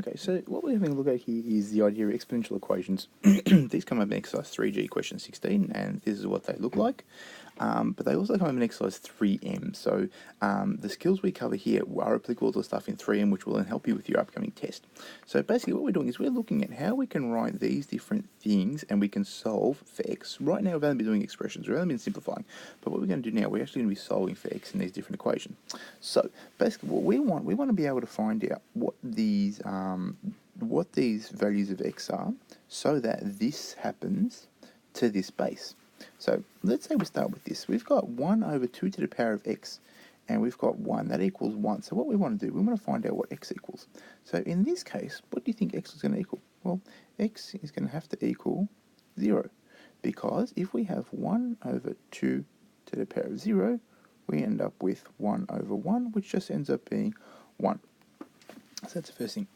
Okay, so what we're having a look at here is the idea of exponential equations. These come up in exercise 3G, question 16, and this is what they look like. But they also come up in exercise 3M. So the skills we cover here are applicable to stuff in 3M, which will then help you with your upcoming test. So basically what we're doing is we're looking at how we can write these different things and we can solve for x. Right now we've only been doing expressions, we've only been simplifying. But what we're going to do now, we're actually going to be solving for x in these different equations. So basically what we want to be able to find out what these values of x are so that this happens to this base. So let's say we start with this. We've got 1 over 2 to the power of x, and we've got 1. That equals 1. So what we want to do, we want to find out what x equals. So in this case, what do you think x is going to equal? Well, x is going to have to equal 0, because if we have 1 over 2 to the power of 0, we end up with 1 over 1, which just ends up being 1. So that's the first thing.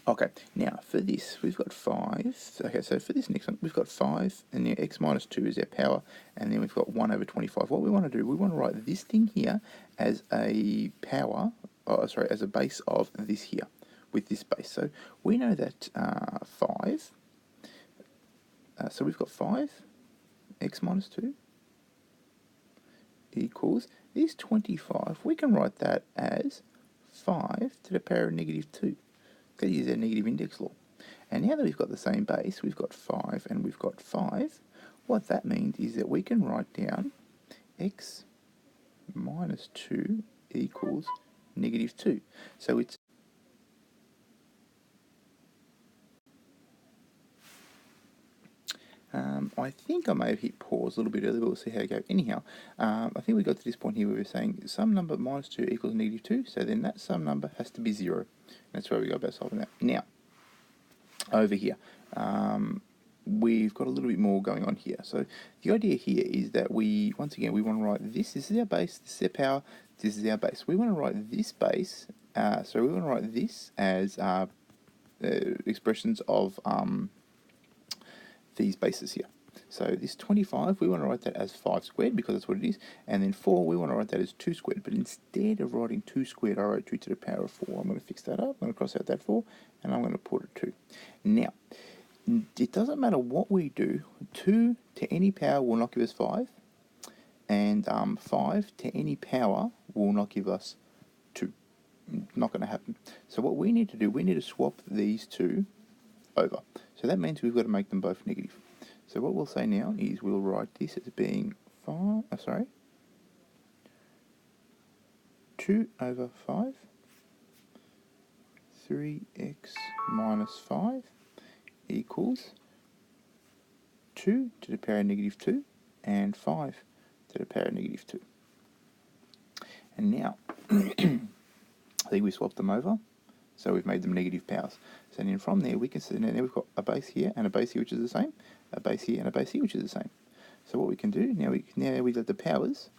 Okay, now for this, we've got 5. Okay, so for this next one, we've got 5, and then x minus 2 is our power, and then we've got 1 over 25. What we want to do, we want to write this thing here as a power, as a base of this here, with this base. So we know that 5, so we've got 5, x minus 2, equals, this 25, we can write that as 5 to the power of negative 2. That is our negative index law. And now that we've got the same base, we've got 5 and we've got 5, what that means is that we can write down x minus 2 equals negative 2. So it's I think I may have hit pause a little bit earlier, but we'll see how it goes. Anyhow, I think we got to this point here where we're saying some number minus 2 equals negative 2, so then that some number has to be 0. That's where we go about solving that. Now, over here, we've got a little bit more going on here. So the idea here is that once again, we want to write this is our base, this is our power, this is our base. We want to write this base, so we want to write this as expressions of these bases here. So this 25, we want to write that as 5 squared because that's what it is. And then 4, we want to write that as 2 squared. But instead of writing 2 squared, I wrote 2 to the power of 4. I'm going to fix that up. I'm going to cross out that 4, and I'm going to put a 2. Now, it doesn't matter what we do. 2 to any power will not give us 5. And 5 to any power will not give us 2. Not going to happen. So what we need to do, we need to swap these two over. So that means we've got to make them both negative. So what we'll say now is we'll write this as being 2 over 5, 3x minus 5 equals 2 to the power of negative 2 and 5 to the power of negative 2. And now, I think we swapped them over. So we've made them negative powers. So then from there, we can see now we've got a base here and a base here, which is the same, a base here and a base here, which is the same. So what we can do, now we let the powers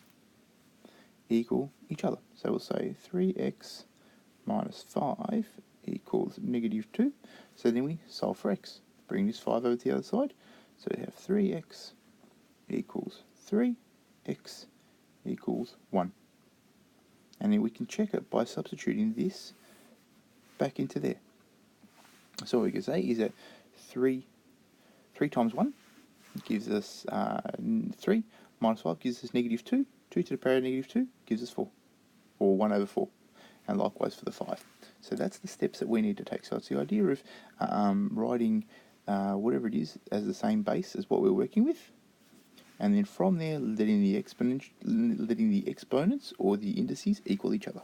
equal each other. So we'll say 3x minus 5 equals negative 2. So then we solve for x. Bring this 5 over to the other side. So we have 3x equals 3, x equals 1. And then we can check it by substituting this back into there. So what we can say is that 3 times 1 gives us 3, minus 5 gives us negative 2, 2 to the power of negative 2 gives us 4, or 1 over 4, and likewise for the 5. So that's the steps that we need to take. So it's the idea of writing whatever it is as the same base as what we're working with, and then from there letting the exponents or the indices equal each other.